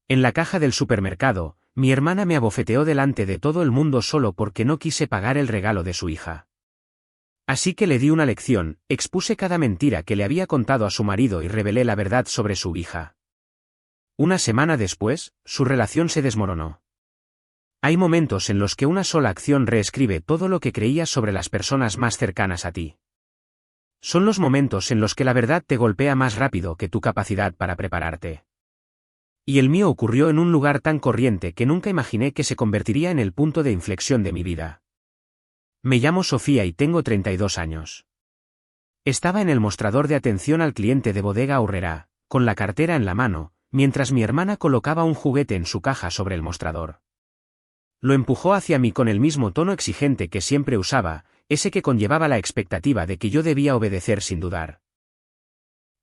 En la caja del supermercado, mi hermana me abofeteó delante de todo el mundo solo porque no quise pagar el regalo de su hija. Así que le di una lección, expuse cada mentira que le había contado a su marido y revelé la verdad sobre su hija. Una semana después, su relación se desmoronó. Hay momentos en los que una sola acción reescribe todo lo que creías sobre las personas más cercanas a ti. Son los momentos en los que la verdad te golpea más rápido que tu capacidad para prepararte. Y el mío ocurrió en un lugar tan corriente que nunca imaginé que se convertiría en el punto de inflexión de mi vida. Me llamo Sofía y tengo 32 años. Estaba en el mostrador de atención al cliente de Bodega Aurrerá, con la cartera en la mano, mientras mi hermana colocaba un juguete en su caja sobre el mostrador. Lo empujó hacia mí con el mismo tono exigente que siempre usaba, ese que conllevaba la expectativa de que yo debía obedecer sin dudar.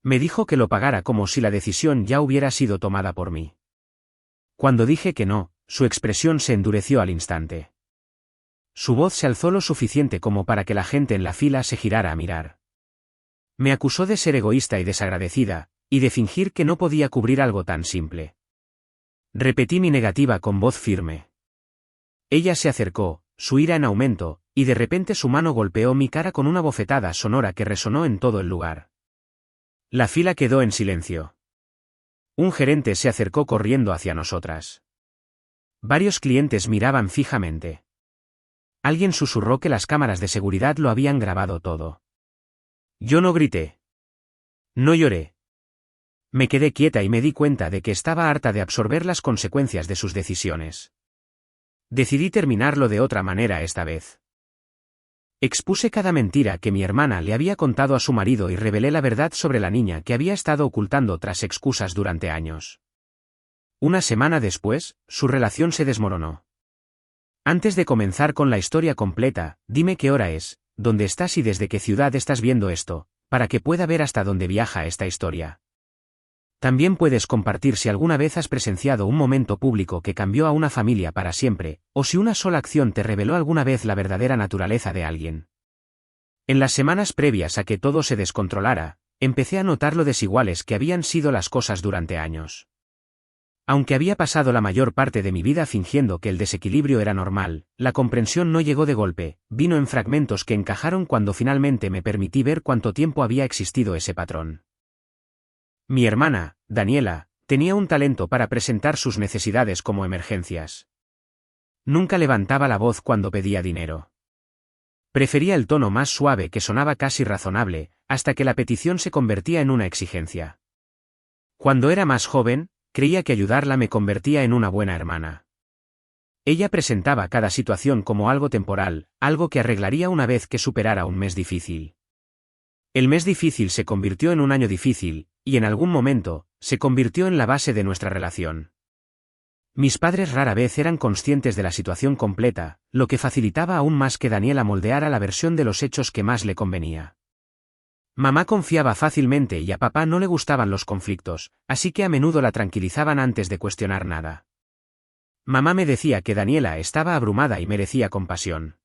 Me dijo que lo pagara como si la decisión ya hubiera sido tomada por mí. Cuando dije que no, su expresión se endureció al instante. Su voz se alzó lo suficiente como para que la gente en la fila se girara a mirar. Me acusó de ser egoísta y desagradecida, y de fingir que no podía cubrir algo tan simple. Repetí mi negativa con voz firme. Ella se acercó, su ira en aumento, y de repente su mano golpeó mi cara con una bofetada sonora que resonó en todo el lugar. La fila quedó en silencio. Un gerente se acercó corriendo hacia nosotras. Varios clientes miraban fijamente. Alguien susurró que las cámaras de seguridad lo habían grabado todo. Yo no grité. No lloré. Me quedé quieta y me di cuenta de que estaba harta de absorber las consecuencias de sus decisiones. Decidí terminarlo de otra manera esta vez. Expuse cada mentira que mi hermana le había contado a su marido y revelé la verdad sobre la niña que había estado ocultando tras excusas durante años. Una semana después, su relación se desmoronó. Antes de comenzar con la historia completa, dime qué hora es, dónde estás y desde qué ciudad estás viendo esto, para que pueda ver hasta dónde viaja esta historia. También puedes compartir si alguna vez has presenciado un momento público que cambió a una familia para siempre, o si una sola acción te reveló alguna vez la verdadera naturaleza de alguien. En las semanas previas a que todo se descontrolara, empecé a notar lo desiguales que habían sido las cosas durante años. Aunque había pasado la mayor parte de mi vida fingiendo que el desequilibrio era normal, la comprensión no llegó de golpe, vino en fragmentos que encajaron cuando finalmente me permití ver cuánto tiempo había existido ese patrón. Mi hermana, Daniela, tenía un talento para presentar sus necesidades como emergencias. Nunca levantaba la voz cuando pedía dinero. Prefería el tono más suave que sonaba casi razonable, hasta que la petición se convertía en una exigencia. Cuando era más joven, creía que ayudarla me convertía en una buena hermana. Ella presentaba cada situación como algo temporal, algo que arreglaría una vez que superara un mes difícil. El mes difícil se convirtió en un año difícil, y en algún momento, se convirtió en la base de nuestra relación. Mis padres rara vez eran conscientes de la situación completa, lo que facilitaba aún más que Daniela moldeara la versión de los hechos que más le convenía. Mamá confiaba fácilmente y a papá no le gustaban los conflictos, así que a menudo la tranquilizaban antes de cuestionar nada. Mamá me decía que Daniela estaba abrumada y merecía compasión.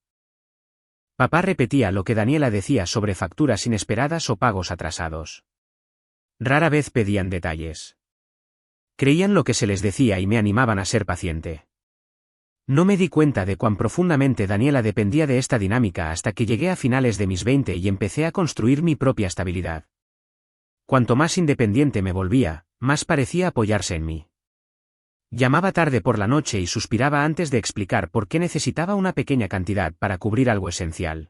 Papá repetía lo que Daniela decía sobre facturas inesperadas o pagos atrasados. Rara vez pedían detalles. Creían lo que se les decía y me animaban a ser paciente. No me di cuenta de cuán profundamente Daniela dependía de esta dinámica hasta que llegué a finales de mis 20 y empecé a construir mi propia estabilidad. Cuanto más independiente me volvía, más parecía apoyarse en mí. Llamaba tarde por la noche y suspiraba antes de explicar por qué necesitaba una pequeña cantidad para cubrir algo esencial.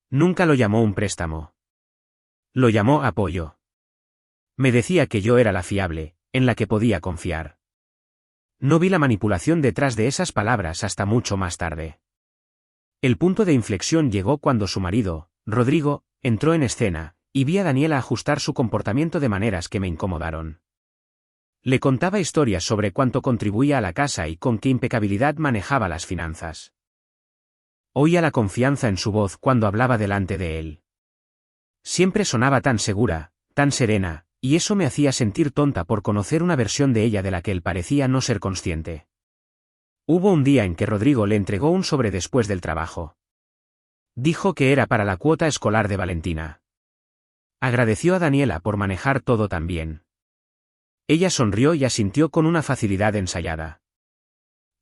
Nunca lo llamó un préstamo. Lo llamó apoyo. Me decía que yo era la fiable, en la que podía confiar. No vi la manipulación detrás de esas palabras hasta mucho más tarde. El punto de inflexión llegó cuando su marido, Rodrigo, entró en escena, y vi a Daniela ajustar su comportamiento de maneras que me incomodaron. Le contaba historias sobre cuánto contribuía a la casa y con qué impecabilidad manejaba las finanzas. Oía la confianza en su voz cuando hablaba delante de él. Siempre sonaba tan segura, tan serena, y eso me hacía sentir tonta por conocer una versión de ella de la que él parecía no ser consciente. Hubo un día en que Rodrigo le entregó un sobre después del trabajo. Dijo que era para la cuota escolar de Valentina. Agradeció a Daniela por manejar todo tan bien. Ella sonrió y asintió con una facilidad ensayada.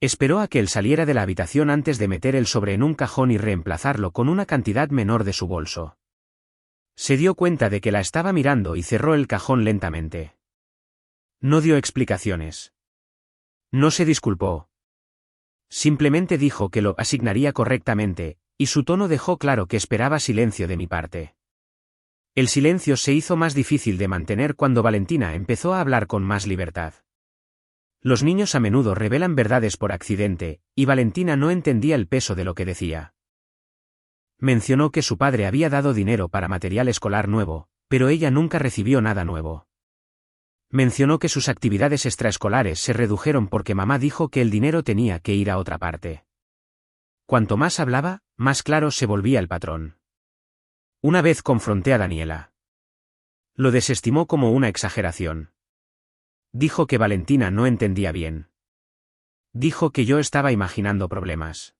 Esperó a que él saliera de la habitación antes de meter el sobre en un cajón y reemplazarlo con una cantidad menor de su bolso. Se dio cuenta de que la estaba mirando y cerró el cajón lentamente. No dio explicaciones. No se disculpó. Simplemente dijo que lo asignaría correctamente, y su tono dejó claro que esperaba silencio de mi parte. El silencio se hizo más difícil de mantener cuando Valentina empezó a hablar con más libertad. Los niños a menudo revelan verdades por accidente, y Valentina no entendía el peso de lo que decía. Mencionó que su padre había dado dinero para material escolar nuevo, pero ella nunca recibió nada nuevo. Mencionó que sus actividades extraescolares se redujeron porque mamá dijo que el dinero tenía que ir a otra parte. Cuanto más hablaba, más claro se volvía el patrón. Una vez confronté a Daniela. Lo desestimó como una exageración. Dijo que Valentina no entendía bien. Dijo que yo estaba imaginando problemas.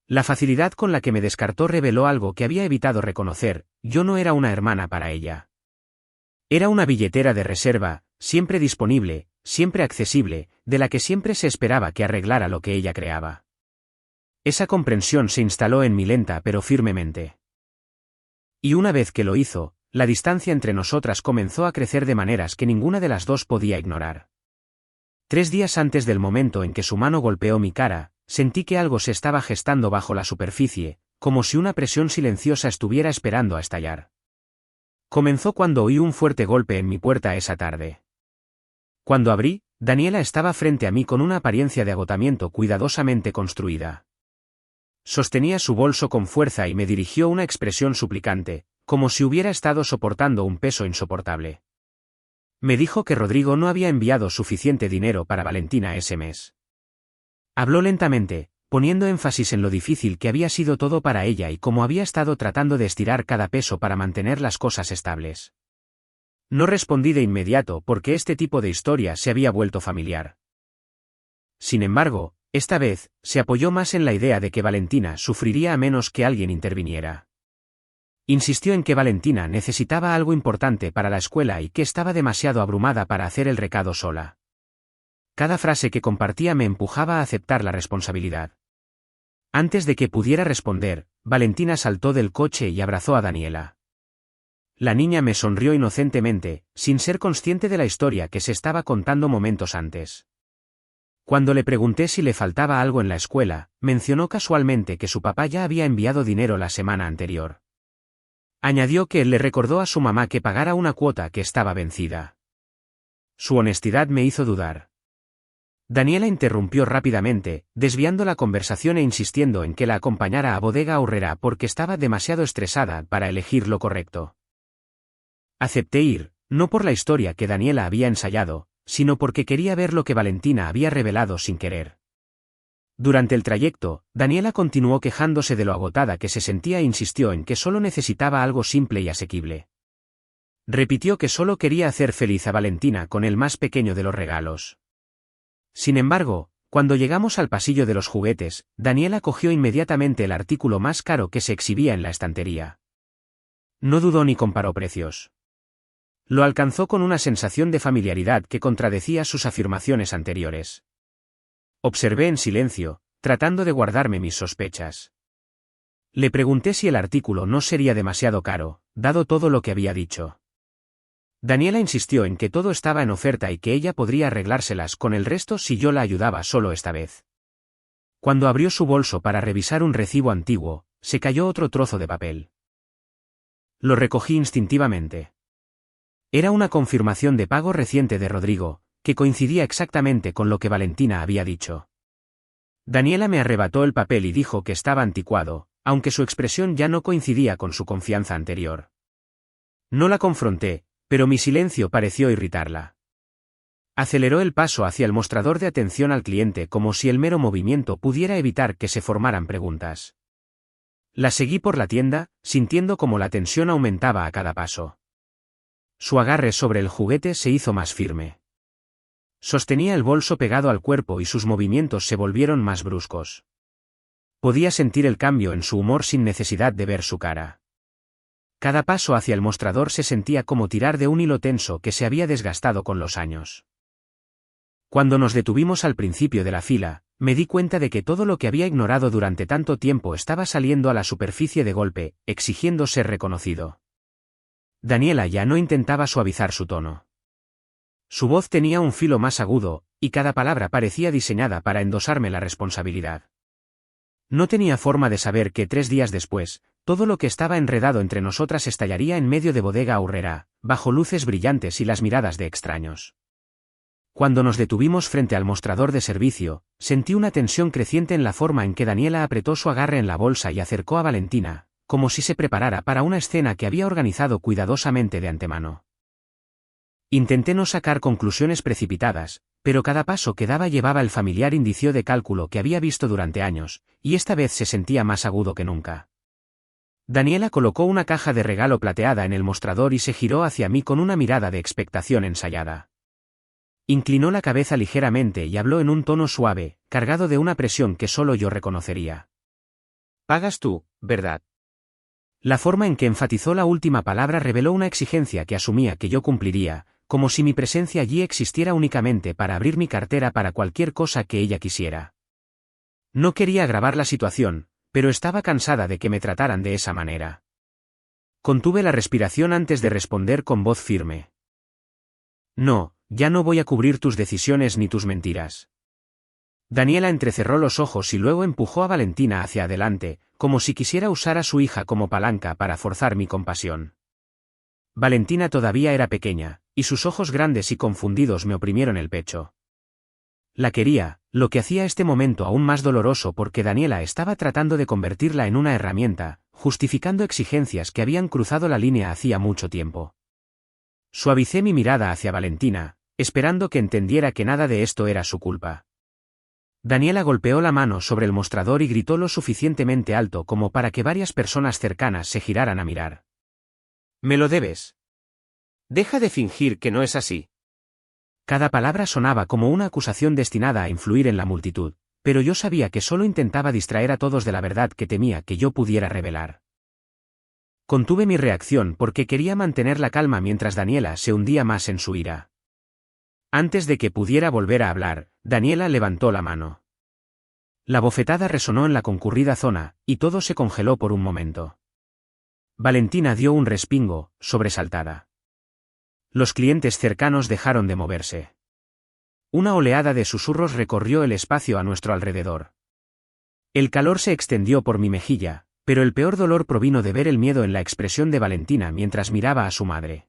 La facilidad con la que me descartó reveló algo que había evitado reconocer: yo no era una hermana para ella. Era una billetera de reserva, siempre disponible, siempre accesible, de la que siempre se esperaba que arreglara lo que ella creaba. Esa comprensión se instaló en mí lenta pero firmemente. Y una vez que lo hizo, la distancia entre nosotras comenzó a crecer de maneras que ninguna de las dos podía ignorar. 3 días antes del momento en que su mano golpeó mi cara, sentí que algo se estaba gestando bajo la superficie, como si una presión silenciosa estuviera esperando a estallar. Comenzó cuando oí un fuerte golpe en mi puerta esa tarde. Cuando abrí, Daniela estaba frente a mí con una apariencia de agotamiento cuidadosamente construida. Sostenía su bolso con fuerza y me dirigió una expresión suplicante, como si hubiera estado soportando un peso insoportable. Me dijo que Rodrigo no había enviado suficiente dinero para Valentina ese mes. Habló lentamente, poniendo énfasis en lo difícil que había sido todo para ella y cómo había estado tratando de estirar cada peso para mantener las cosas estables. No respondí de inmediato porque este tipo de historia se había vuelto familiar. Sin embargo, esta vez, se apoyó más en la idea de que Valentina sufriría a menos que alguien interviniera. Insistió en que Valentina necesitaba algo importante para la escuela y que estaba demasiado abrumada para hacer el recado sola. Cada frase que compartía me empujaba a aceptar la responsabilidad. Antes de que pudiera responder, Valentina saltó del coche y abrazó a Daniela. La niña me sonrió inocentemente, sin ser consciente de la historia que se estaba contando momentos antes. Cuando le pregunté si le faltaba algo en la escuela, mencionó casualmente que su papá ya había enviado dinero la semana anterior. Añadió que él le recordó a su mamá que pagara una cuota que estaba vencida. Su honestidad me hizo dudar. Daniela interrumpió rápidamente, desviando la conversación e insistiendo en que la acompañara a Bodega Aurrera porque estaba demasiado estresada para elegir lo correcto. Acepté ir, no por la historia que Daniela había ensayado, sino porque quería ver lo que Valentina había revelado sin querer. Durante el trayecto, Daniela continuó quejándose de lo agotada que se sentía e insistió en que solo necesitaba algo simple y asequible. Repitió que solo quería hacer feliz a Valentina con el más pequeño de los regalos. Sin embargo, cuando llegamos al pasillo de los juguetes, Daniela cogió inmediatamente el artículo más caro que se exhibía en la estantería. No dudó ni comparó precios. Lo alcanzó con una sensación de familiaridad que contradecía sus afirmaciones anteriores. Observé en silencio, tratando de guardarme mis sospechas. Le pregunté si el artículo no sería demasiado caro, dado todo lo que había dicho. Daniela insistió en que todo estaba en oferta y que ella podría arreglárselas con el resto si yo la ayudaba solo esta vez. Cuando abrió su bolso para revisar un recibo antiguo, se cayó otro trozo de papel. Lo recogí instintivamente. Era una confirmación de pago reciente de Rodrigo, que coincidía exactamente con lo que Valentina había dicho. Daniela me arrebató el papel y dijo que estaba anticuado, aunque su expresión ya no coincidía con su confianza anterior. No la confronté, pero mi silencio pareció irritarla. Aceleró el paso hacia el mostrador de atención al cliente como si el mero movimiento pudiera evitar que se formaran preguntas. La seguí por la tienda, sintiendo como la tensión aumentaba a cada paso. Su agarre sobre el juguete se hizo más firme. Sostenía el bolso pegado al cuerpo y sus movimientos se volvieron más bruscos. Podía sentir el cambio en su humor sin necesidad de ver su cara. Cada paso hacia el mostrador se sentía como tirar de un hilo tenso que se había desgastado con los años. Cuando nos detuvimos al principio de la fila, me di cuenta de que todo lo que había ignorado durante tanto tiempo estaba saliendo a la superficie de golpe, exigiendo ser reconocido. Daniela ya no intentaba suavizar su tono. Su voz tenía un filo más agudo, y cada palabra parecía diseñada para endosarme la responsabilidad. No tenía forma de saber que 3 días después, todo lo que estaba enredado entre nosotras estallaría en medio de Bodega Aurrera, bajo luces brillantes y las miradas de extraños. Cuando nos detuvimos frente al mostrador de servicio, sentí una tensión creciente en la forma en que Daniela apretó su agarre en la bolsa y acercó a Valentina, como si se preparara para una escena que había organizado cuidadosamente de antemano. Intenté no sacar conclusiones precipitadas, pero cada paso que daba llevaba el familiar indicio de cálculo que había visto durante años, y esta vez se sentía más agudo que nunca. Daniela colocó una caja de regalo plateada en el mostrador y se giró hacia mí con una mirada de expectación ensayada. Inclinó la cabeza ligeramente y habló en un tono suave, cargado de una presión que solo yo reconocería. «Pagas tú, ¿verdad?». La forma en que enfatizó la última palabra reveló una exigencia que asumía que yo cumpliría, como si mi presencia allí existiera únicamente para abrir mi cartera para cualquier cosa que ella quisiera. No quería agravar la situación, pero estaba cansada de que me trataran de esa manera. Contuve la respiración antes de responder con voz firme. «No, ya no voy a cubrir tus decisiones ni tus mentiras». Daniela entrecerró los ojos y luego empujó a Valentina hacia adelante, como si quisiera usar a su hija como palanca para forzar mi compasión. Valentina todavía era pequeña, y sus ojos grandes y confundidos me oprimieron el pecho. La quería, lo que hacía este momento aún más doloroso porque Daniela estaba tratando de convertirla en una herramienta, justificando exigencias que habían cruzado la línea hacía mucho tiempo. Suavicé mi mirada hacia Valentina, esperando que entendiera que nada de esto era su culpa. Daniela golpeó la mano sobre el mostrador y gritó lo suficientemente alto como para que varias personas cercanas se giraran a mirar. «Me lo debes. Deja de fingir que no es así». Cada palabra sonaba como una acusación destinada a influir en la multitud, pero yo sabía que solo intentaba distraer a todos de la verdad que temía que yo pudiera revelar. Contuve mi reacción porque quería mantener la calma mientras Daniela se hundía más en su ira. Antes de que pudiera volver a hablar, Daniela levantó la mano. La bofetada resonó en la concurrida zona, y todo se congeló por un momento. Valentina dio un respingo, sobresaltada. Los clientes cercanos dejaron de moverse. Una oleada de susurros recorrió el espacio a nuestro alrededor. El calor se extendió por mi mejilla, pero el peor dolor provino de ver el miedo en la expresión de Valentina mientras miraba a su madre.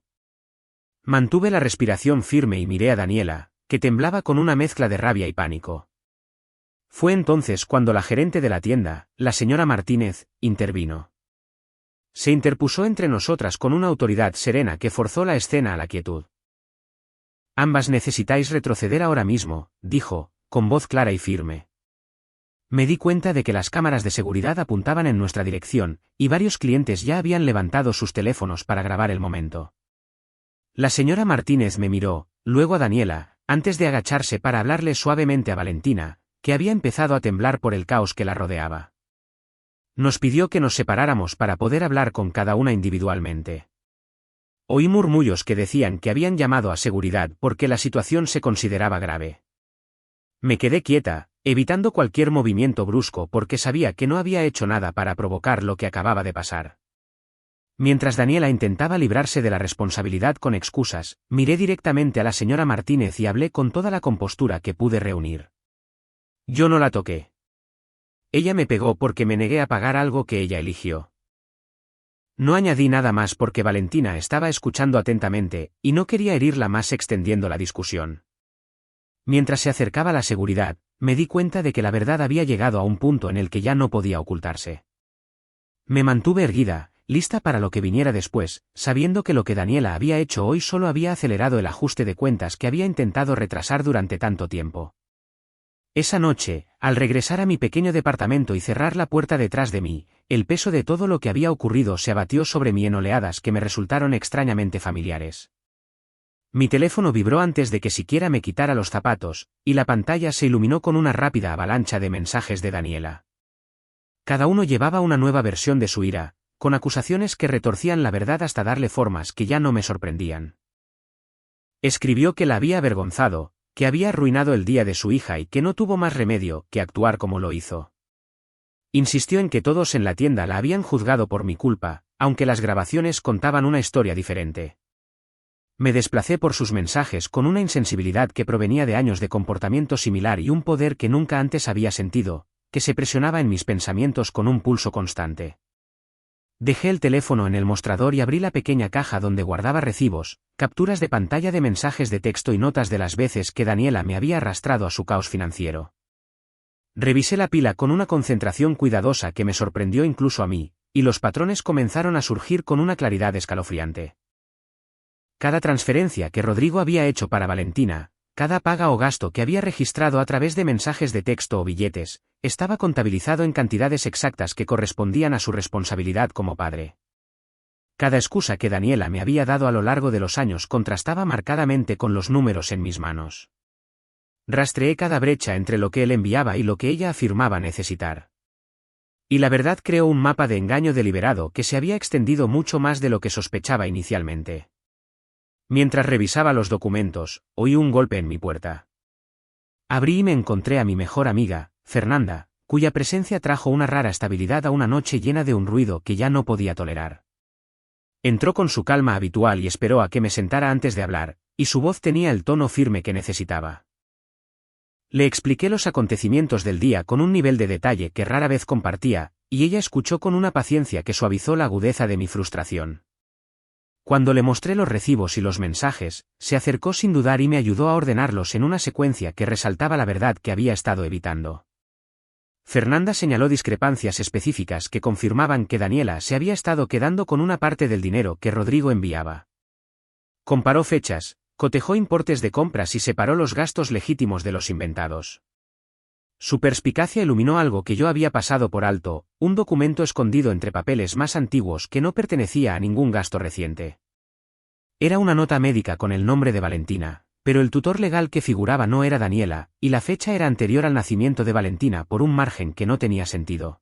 Mantuve la respiración firme y miré a Daniela, que temblaba con una mezcla de rabia y pánico. Fue entonces cuando la gerente de la tienda, la señora Martínez, intervino. Se interpuso entre nosotras con una autoridad serena que forzó la escena a la quietud. «Ambas necesitáis retroceder ahora mismo», dijo, con voz clara y firme. Me di cuenta de que las cámaras de seguridad apuntaban en nuestra dirección, y varios clientes ya habían levantado sus teléfonos para grabar el momento. La señora Martínez me miró, luego a Daniela, antes de agacharse para hablarle suavemente a Valentina, que había empezado a temblar por el caos que la rodeaba. Nos pidió que nos separáramos para poder hablar con cada una individualmente. Oí murmullos que decían que habían llamado a seguridad porque la situación se consideraba grave. Me quedé quieta, evitando cualquier movimiento brusco porque sabía que no había hecho nada para provocar lo que acababa de pasar. Mientras Daniela intentaba librarse de la responsabilidad con excusas, miré directamente a la señora Martínez y hablé con toda la compostura que pude reunir. Yo no la toqué. Ella me pegó porque me negué a pagar algo que ella eligió. No añadí nada más porque Valentina estaba escuchando atentamente, y no quería herirla más extendiendo la discusión. Mientras se acercaba la seguridad, me di cuenta de que la verdad había llegado a un punto en el que ya no podía ocultarse. Me mantuve erguida, lista para lo que viniera después, sabiendo que lo que Daniela había hecho hoy solo había acelerado el ajuste de cuentas que había intentado retrasar durante tanto tiempo. Esa noche, al regresar a mi pequeño departamento y cerrar la puerta detrás de mí, el peso de todo lo que había ocurrido se abatió sobre mí en oleadas que me resultaron extrañamente familiares. Mi teléfono vibró antes de que siquiera me quitara los zapatos, y la pantalla se iluminó con una rápida avalancha de mensajes de Daniela. Cada uno llevaba una nueva versión de su ira, con acusaciones que retorcían la verdad hasta darle formas que ya no me sorprendían. Escribió que la había avergonzado, que había arruinado el día de su hija y que no tuvo más remedio que actuar como lo hizo. Insistió en que todos en la tienda la habían juzgado por mi culpa, aunque las grabaciones contaban una historia diferente. Me desplacé por sus mensajes con una insensibilidad que provenía de años de comportamiento similar y un poder que nunca antes había sentido, que se presionaba en mis pensamientos con un pulso constante. Dejé el teléfono en el mostrador y abrí la pequeña caja donde guardaba recibos, capturas de pantalla de mensajes de texto y notas de las veces que Daniela me había arrastrado a su caos financiero. Revisé la pila con una concentración cuidadosa que me sorprendió incluso a mí, y los patrones comenzaron a surgir con una claridad escalofriante. Cada transferencia que Rodrigo había hecho para Valentina, cada paga o gasto que había registrado a través de mensajes de texto o billetes, estaba contabilizado en cantidades exactas que correspondían a su responsabilidad como padre. Cada excusa que Daniela me había dado a lo largo de los años contrastaba marcadamente con los números en mis manos. Rastreé cada brecha entre lo que él enviaba y lo que ella afirmaba necesitar. Y la verdad creó un mapa de engaño deliberado que se había extendido mucho más de lo que sospechaba inicialmente. Mientras revisaba los documentos, oí un golpe en mi puerta. Abrí y me encontré a mi mejor amiga, Fernanda, cuya presencia trajo una rara estabilidad a una noche llena de un ruido que ya no podía tolerar. Entró con su calma habitual y esperó a que me sentara antes de hablar, y su voz tenía el tono firme que necesitaba. Le expliqué los acontecimientos del día con un nivel de detalle que rara vez compartía, y ella escuchó con una paciencia que suavizó la agudeza de mi frustración. Cuando le mostré los recibos y los mensajes, se acercó sin dudar y me ayudó a ordenarlos en una secuencia que resaltaba la verdad que había estado evitando. Fernanda señaló discrepancias específicas que confirmaban que Daniela se había estado quedando con una parte del dinero que Rodrigo enviaba. Comparó fechas, cotejó importes de compras y separó los gastos legítimos de los inventados. Su perspicacia iluminó algo que yo había pasado por alto, un documento escondido entre papeles más antiguos que no pertenecía a ningún gasto reciente. Era una nota médica con el nombre de Valentina, pero el tutor legal que figuraba no era Daniela, y la fecha era anterior al nacimiento de Valentina por un margen que no tenía sentido.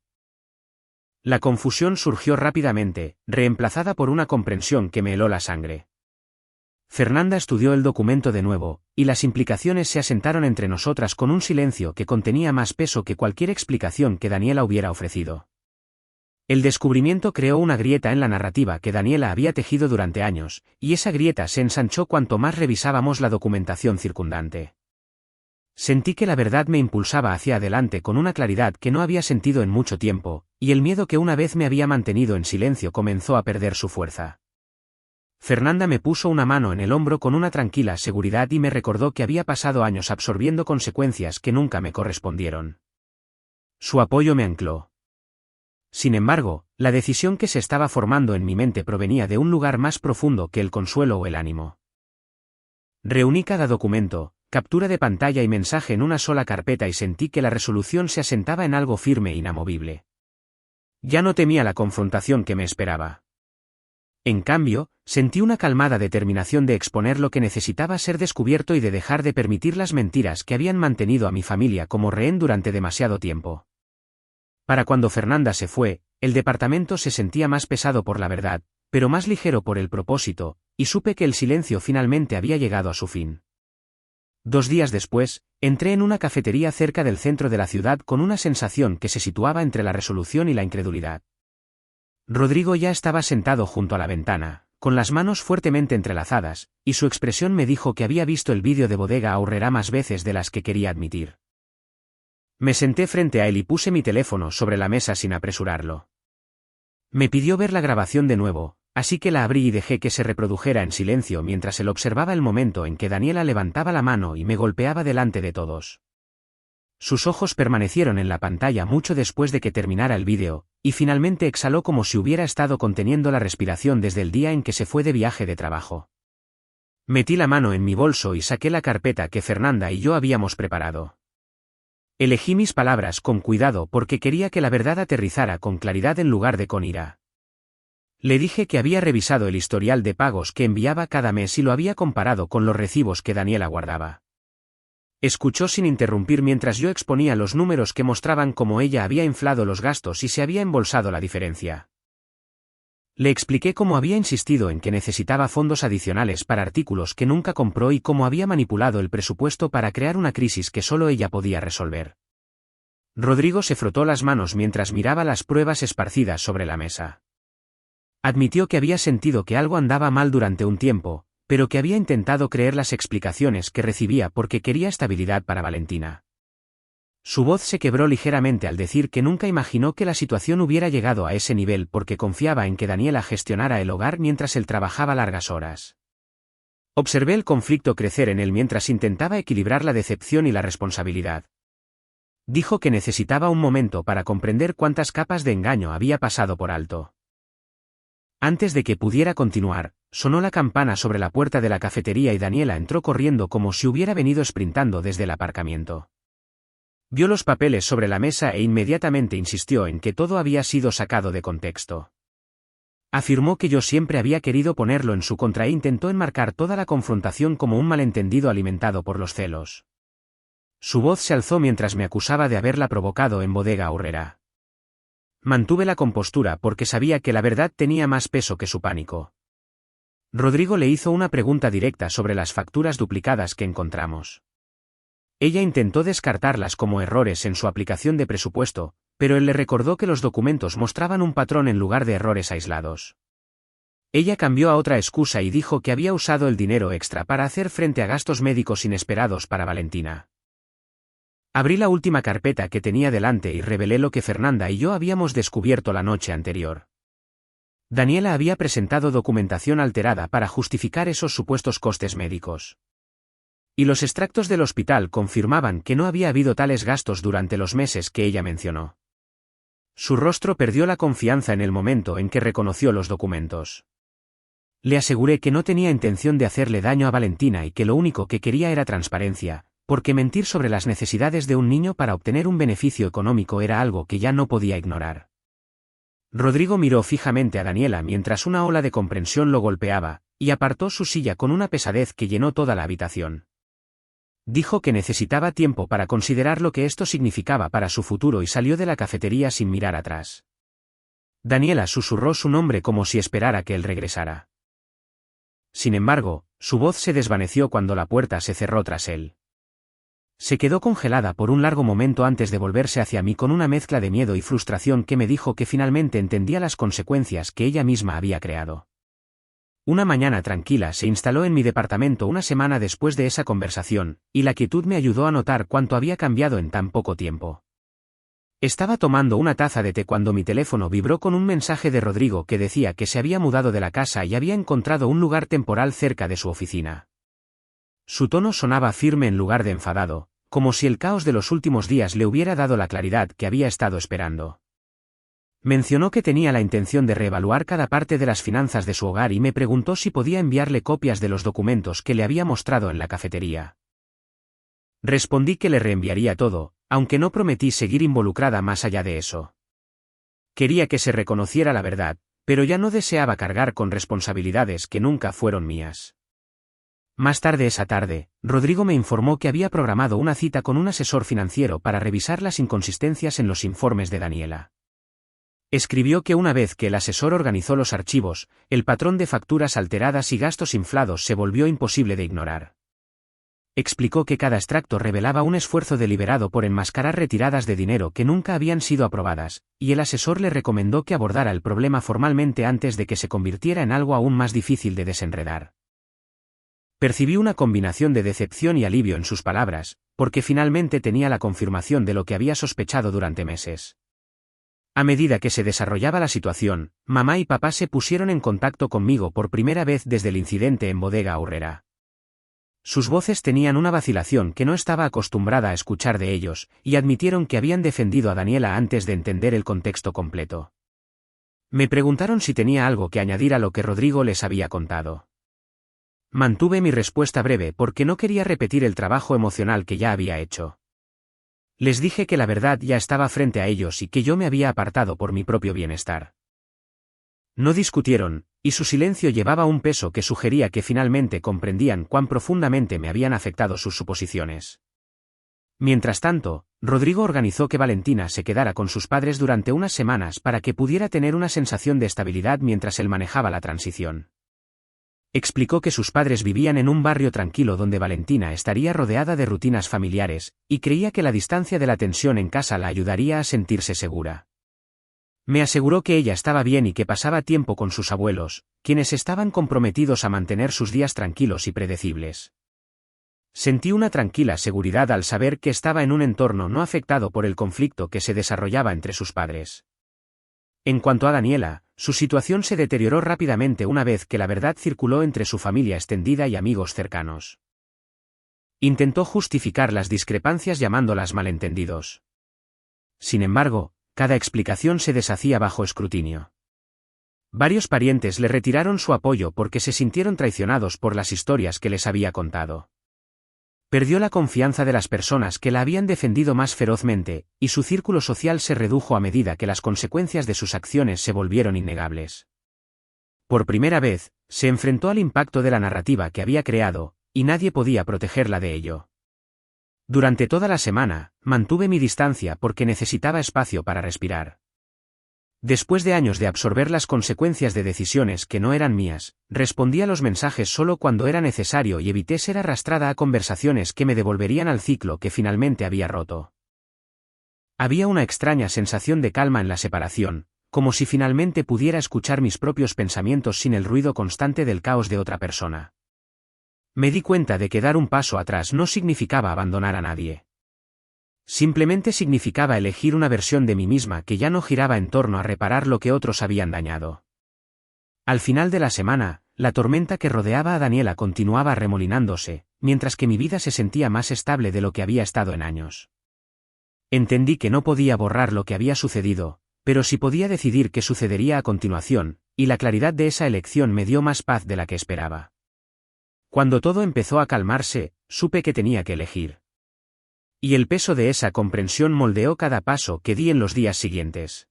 La confusión surgió rápidamente, reemplazada por una comprensión que me heló la sangre. Fernanda estudió el documento de nuevo, y las implicaciones se asentaron entre nosotras con un silencio que contenía más peso que cualquier explicación que Daniela hubiera ofrecido. El descubrimiento creó una grieta en la narrativa que Daniela había tejido durante años, y esa grieta se ensanchó cuanto más revisábamos la documentación circundante. Sentí que la verdad me impulsaba hacia adelante con una claridad que no había sentido en mucho tiempo, y el miedo que una vez me había mantenido en silencio comenzó a perder su fuerza. Fernanda me puso una mano en el hombro con una tranquila seguridad y me recordó que había pasado años absorbiendo consecuencias que nunca me correspondieron. Su apoyo me ancló. Sin embargo, la decisión que se estaba formando en mi mente provenía de un lugar más profundo que el consuelo o el ánimo. Reuní cada documento, captura de pantalla y mensaje en una sola carpeta y sentí que la resolución se asentaba en algo firme e inamovible. Ya no temía la confrontación que me esperaba. En cambio, sentí una calmada determinación de exponer lo que necesitaba ser descubierto y de dejar de permitir las mentiras que habían mantenido a mi familia como rehén durante demasiado tiempo. Para cuando Fernanda se fue, el departamento se sentía más pesado por la verdad, pero más ligero por el propósito, y supe que el silencio finalmente había llegado a su fin. 2 días después, entré en una cafetería cerca del centro de la ciudad con una sensación que se situaba entre la resolución y la incredulidad. Rodrigo ya estaba sentado junto a la ventana, con las manos fuertemente entrelazadas, y su expresión me dijo que había visto el vídeo de Bodega Aurrerá más veces de las que quería admitir. Me senté frente a él y puse mi teléfono sobre la mesa sin apresurarlo. Me pidió ver la grabación de nuevo, así que la abrí y dejé que se reprodujera en silencio mientras él observaba el momento en que Daniela levantaba la mano y me golpeaba delante de todos. Sus ojos permanecieron en la pantalla mucho después de que terminara el vídeo, y finalmente exhaló como si hubiera estado conteniendo la respiración desde el día en que se fue de viaje de trabajo. Metí la mano en mi bolso y saqué la carpeta que Fernanda y yo habíamos preparado. Elegí mis palabras con cuidado porque quería que la verdad aterrizara con claridad en lugar de con ira. Le dije que había revisado el historial de pagos que enviaba cada mes y lo había comparado con los recibos que Daniela guardaba. Escuchó sin interrumpir mientras yo exponía los números que mostraban cómo ella había inflado los gastos y se había embolsado la diferencia. Le expliqué cómo había insistido en que necesitaba fondos adicionales para artículos que nunca compró y cómo había manipulado el presupuesto para crear una crisis que solo ella podía resolver. Rodrigo se frotó las manos mientras miraba las pruebas esparcidas sobre la mesa. Admitió que había sentido que algo andaba mal durante un tiempo, pero que había intentado creer las explicaciones que recibía porque quería estabilidad para Valentina. Su voz se quebró ligeramente al decir que nunca imaginó que la situación hubiera llegado a ese nivel porque confiaba en que Daniela gestionara el hogar mientras él trabajaba largas horas. Observé el conflicto crecer en él mientras intentaba equilibrar la decepción y la responsabilidad. Dijo que necesitaba un momento para comprender cuántas capas de engaño había pasado por alto. Antes de que pudiera continuar, sonó la campana sobre la puerta de la cafetería y Daniela entró corriendo como si hubiera venido sprintando desde el aparcamiento. Vio los papeles sobre la mesa e inmediatamente insistió en que todo había sido sacado de contexto. Afirmó que yo siempre había querido ponerlo en su contra e intentó enmarcar toda la confrontación como un malentendido alimentado por los celos. Su voz se alzó mientras me acusaba de haberla provocado en Bodega Aurrera. Mantuve la compostura porque sabía que la verdad tenía más peso que su pánico. Rodrigo le hizo una pregunta directa sobre las facturas duplicadas que encontramos. Ella intentó descartarlas como errores en su aplicación de presupuesto, pero él le recordó que los documentos mostraban un patrón en lugar de errores aislados. Ella cambió a otra excusa y dijo que había usado el dinero extra para hacer frente a gastos médicos inesperados para Valentina. Abrí la última carpeta que tenía delante y revelé lo que Fernanda y yo habíamos descubierto la noche anterior. Daniela había presentado documentación alterada para justificar esos supuestos costes médicos. Y los extractos del hospital confirmaban que no había habido tales gastos durante los meses que ella mencionó. Su rostro perdió la confianza en el momento en que reconoció los documentos. Le aseguré que no tenía intención de hacerle daño a Valentina y que lo único que quería era transparencia, porque mentir sobre las necesidades de un niño para obtener un beneficio económico era algo que ya no podía ignorar. Rodrigo miró fijamente a Daniela mientras una ola de comprensión lo golpeaba, y apartó su silla con una pesadez que llenó toda la habitación. Dijo que necesitaba tiempo para considerar lo que esto significaba para su futuro y salió de la cafetería sin mirar atrás. Daniela susurró su nombre como si esperara que él regresara. Sin embargo, su voz se desvaneció cuando la puerta se cerró tras él. Se quedó congelada por un largo momento antes de volverse hacia mí con una mezcla de miedo y frustración que me dijo que finalmente entendía las consecuencias que ella misma había creado. Una mañana tranquila se instaló en mi departamento una semana después de esa conversación, y la quietud me ayudó a notar cuánto había cambiado en tan poco tiempo. Estaba tomando una taza de té cuando mi teléfono vibró con un mensaje de Rodrigo que decía que se había mudado de la casa y había encontrado un lugar temporal cerca de su oficina. Su tono sonaba firme en lugar de enfadado, como si el caos de los últimos días le hubiera dado la claridad que había estado esperando. Mencionó que tenía la intención de reevaluar cada parte de las finanzas de su hogar y me preguntó si podía enviarle copias de los documentos que le había mostrado en la cafetería. Respondí que le reenviaría todo, aunque no prometí seguir involucrada más allá de eso. Quería que se reconociera la verdad, pero ya no deseaba cargar con responsabilidades que nunca fueron mías. Más tarde esa tarde, Rodrigo me informó que había programado una cita con un asesor financiero para revisar las inconsistencias en los informes de Daniela. Escribió que una vez que el asesor organizó los archivos, el patrón de facturas alteradas y gastos inflados se volvió imposible de ignorar. Explicó que cada extracto revelaba un esfuerzo deliberado por enmascarar retiradas de dinero que nunca habían sido aprobadas, y el asesor le recomendó que abordara el problema formalmente antes de que se convirtiera en algo aún más difícil de desenredar. Percibí una combinación de decepción y alivio en sus palabras, porque finalmente tenía la confirmación de lo que había sospechado durante meses. A medida que se desarrollaba la situación, mamá y papá se pusieron en contacto conmigo por primera vez desde el incidente en Bodega Aurrera. Sus voces tenían una vacilación que no estaba acostumbrada a escuchar de ellos, y admitieron que habían defendido a Daniela antes de entender el contexto completo. Me preguntaron si tenía algo que añadir a lo que Rodrigo les había contado. Mantuve mi respuesta breve porque no quería repetir el trabajo emocional que ya había hecho. Les dije que la verdad ya estaba frente a ellos y que yo me había apartado por mi propio bienestar. No discutieron, y su silencio llevaba un peso que sugería que finalmente comprendían cuán profundamente me habían afectado sus suposiciones. Mientras tanto, Rodrigo organizó que Valentina se quedara con sus padres durante unas semanas para que pudiera tener una sensación de estabilidad mientras él manejaba la transición. Explicó que sus padres vivían en un barrio tranquilo donde Valentina estaría rodeada de rutinas familiares, y creía que la distancia de la tensión en casa la ayudaría a sentirse segura. Me aseguró que ella estaba bien y que pasaba tiempo con sus abuelos, quienes estaban comprometidos a mantener sus días tranquilos y predecibles. Sentí una tranquila seguridad al saber que estaba en un entorno no afectado por el conflicto que se desarrollaba entre sus padres. En cuanto a Daniela, su situación se deterioró rápidamente una vez que la verdad circuló entre su familia extendida y amigos cercanos. Intentó justificar las discrepancias llamándolas malentendidos. Sin embargo, cada explicación se deshacía bajo escrutinio. Varios parientes le retiraron su apoyo porque se sintieron traicionados por las historias que les había contado. Perdió la confianza de las personas que la habían defendido más ferozmente, y su círculo social se redujo a medida que las consecuencias de sus acciones se volvieron innegables. Por primera vez, se enfrentó al impacto de la narrativa que había creado, y nadie podía protegerla de ello. Durante toda la semana, mantuve mi distancia porque necesitaba espacio para respirar. Después de años de absorber las consecuencias de decisiones que no eran mías, respondí a los mensajes solo cuando era necesario y evité ser arrastrada a conversaciones que me devolverían al ciclo que finalmente había roto. Había una extraña sensación de calma en la separación, como si finalmente pudiera escuchar mis propios pensamientos sin el ruido constante del caos de otra persona. Me di cuenta de que dar un paso atrás no significaba abandonar a nadie. Simplemente significaba elegir una versión de mí misma que ya no giraba en torno a reparar lo que otros habían dañado. Al final de la semana, la tormenta que rodeaba a Daniela continuaba arremolinándose, mientras que mi vida se sentía más estable de lo que había estado en años. Entendí que no podía borrar lo que había sucedido, pero sí podía decidir qué sucedería a continuación, y la claridad de esa elección me dio más paz de la que esperaba. Cuando todo empezó a calmarse, supe que tenía que elegir. Y el peso de esa comprensión moldeó cada paso que di en los días siguientes.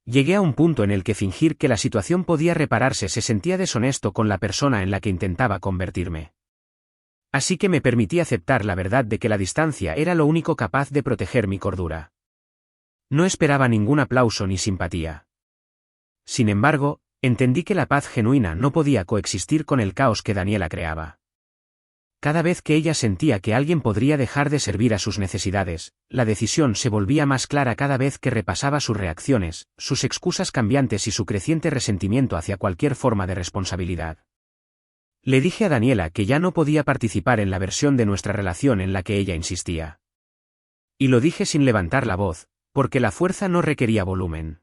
Llegué a un punto en el que fingir que la situación podía repararse se sentía deshonesto con la persona en la que intentaba convertirme. Así que me permití aceptar la verdad de que la distancia era lo único capaz de proteger mi cordura. No esperaba ningún aplauso ni simpatía. Sin embargo, entendí que la paz genuina no podía coexistir con el caos que Daniela creaba. Cada vez que ella sentía que alguien podría dejar de servir a sus necesidades, la decisión se volvía más clara cada vez que repasaba sus reacciones, sus excusas cambiantes y su creciente resentimiento hacia cualquier forma de responsabilidad. Le dije a Daniela que ya no podía participar en la versión de nuestra relación en la que ella insistía. Y lo dije sin levantar la voz, porque la fuerza no requería volumen.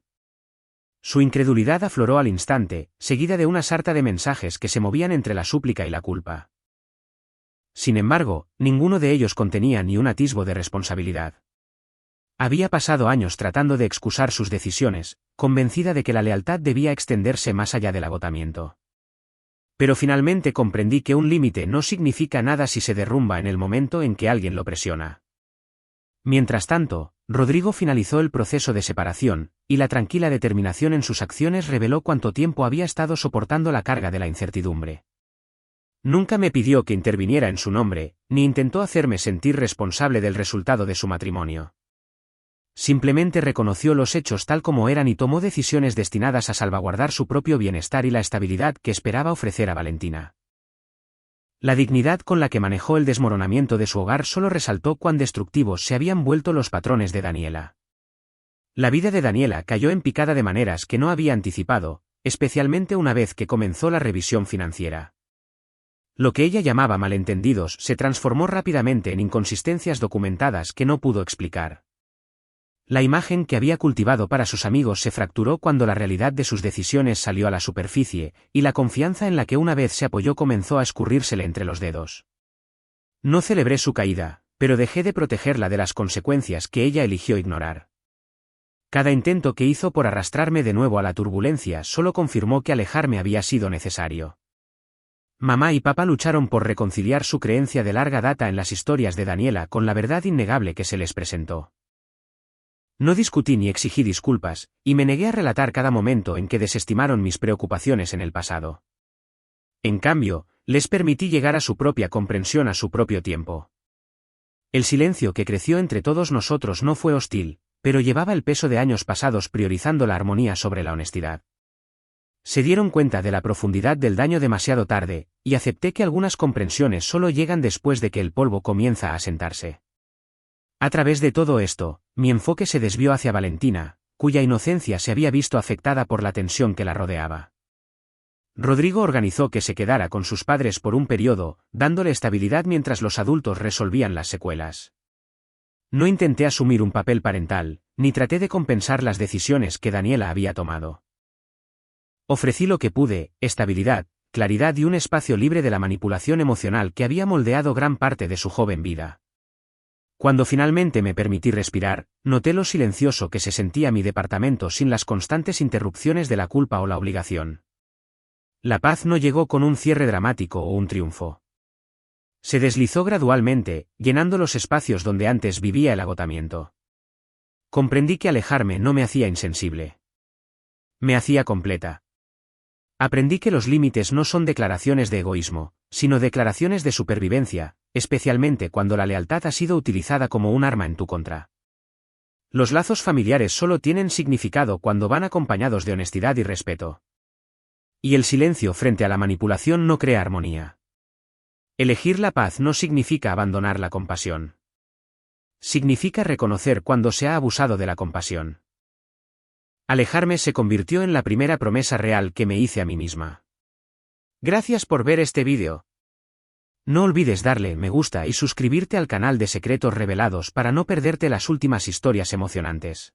Su incredulidad afloró al instante, seguida de una sarta de mensajes que se movían entre la súplica y la culpa. Sin embargo, ninguno de ellos contenía ni un atisbo de responsabilidad. Había pasado años tratando de excusar sus decisiones, convencida de que la lealtad debía extenderse más allá del agotamiento. Pero finalmente comprendí que un límite no significa nada si se derrumba en el momento en que alguien lo presiona. Mientras tanto, Rodrigo finalizó el proceso de separación, y la tranquila determinación en sus acciones reveló cuánto tiempo había estado soportando la carga de la incertidumbre. Nunca me pidió que interviniera en su nombre, ni intentó hacerme sentir responsable del resultado de su matrimonio. Simplemente reconoció los hechos tal como eran y tomó decisiones destinadas a salvaguardar su propio bienestar y la estabilidad que esperaba ofrecer a Valentina. La dignidad con la que manejó el desmoronamiento de su hogar solo resaltó cuán destructivos se habían vuelto los patrones de Daniela. La vida de Daniela cayó en picada de maneras que no había anticipado, especialmente una vez que comenzó la revisión financiera. Lo que ella llamaba malentendidos se transformó rápidamente en inconsistencias documentadas que no pudo explicar. La imagen que había cultivado para sus amigos se fracturó cuando la realidad de sus decisiones salió a la superficie, y la confianza en la que una vez se apoyó comenzó a escurrírsele entre los dedos. No celebré su caída, pero dejé de protegerla de las consecuencias que ella eligió ignorar. Cada intento que hizo por arrastrarme de nuevo a la turbulencia solo confirmó que alejarme había sido necesario. Mamá y papá lucharon por reconciliar su creencia de larga data en las historias de Daniela con la verdad innegable que se les presentó. No discutí ni exigí disculpas, y me negué a relatar cada momento en que desestimaron mis preocupaciones en el pasado. En cambio, les permití llegar a su propia comprensión a su propio tiempo. El silencio que creció entre todos nosotros no fue hostil, pero llevaba el peso de años pasados priorizando la armonía sobre la honestidad. Se dieron cuenta de la profundidad del daño demasiado tarde, y acepté que algunas comprensiones solo llegan después de que el polvo comienza a asentarse. A través de todo esto, mi enfoque se desvió hacia Valentina, cuya inocencia se había visto afectada por la tensión que la rodeaba. Rodrigo organizó que se quedara con sus padres por un periodo, dándole estabilidad mientras los adultos resolvían las secuelas. No intenté asumir un papel parental, ni traté de compensar las decisiones que Daniela había tomado. Ofrecí lo que pude, estabilidad, claridad y un espacio libre de la manipulación emocional que había moldeado gran parte de su joven vida. Cuando finalmente me permití respirar, noté lo silencioso que se sentía mi departamento sin las constantes interrupciones de la culpa o la obligación. La paz no llegó con un cierre dramático o un triunfo. Se deslizó gradualmente, llenando los espacios donde antes vivía el agotamiento. Comprendí que alejarme no me hacía insensible. Me hacía completa. Aprendí que los límites no son declaraciones de egoísmo, sino declaraciones de supervivencia, especialmente cuando la lealtad ha sido utilizada como un arma en tu contra. Los lazos familiares solo tienen significado cuando van acompañados de honestidad y respeto. Y el silencio frente a la manipulación no crea armonía. Elegir la paz no significa abandonar la compasión. Significa reconocer cuando se ha abusado de la compasión. Alejarme se convirtió en la primera promesa real que me hice a mí misma. Gracias por ver este vídeo. No olvides darle me gusta y suscribirte al canal de Secretos Revelados para no perderte las últimas historias emocionantes.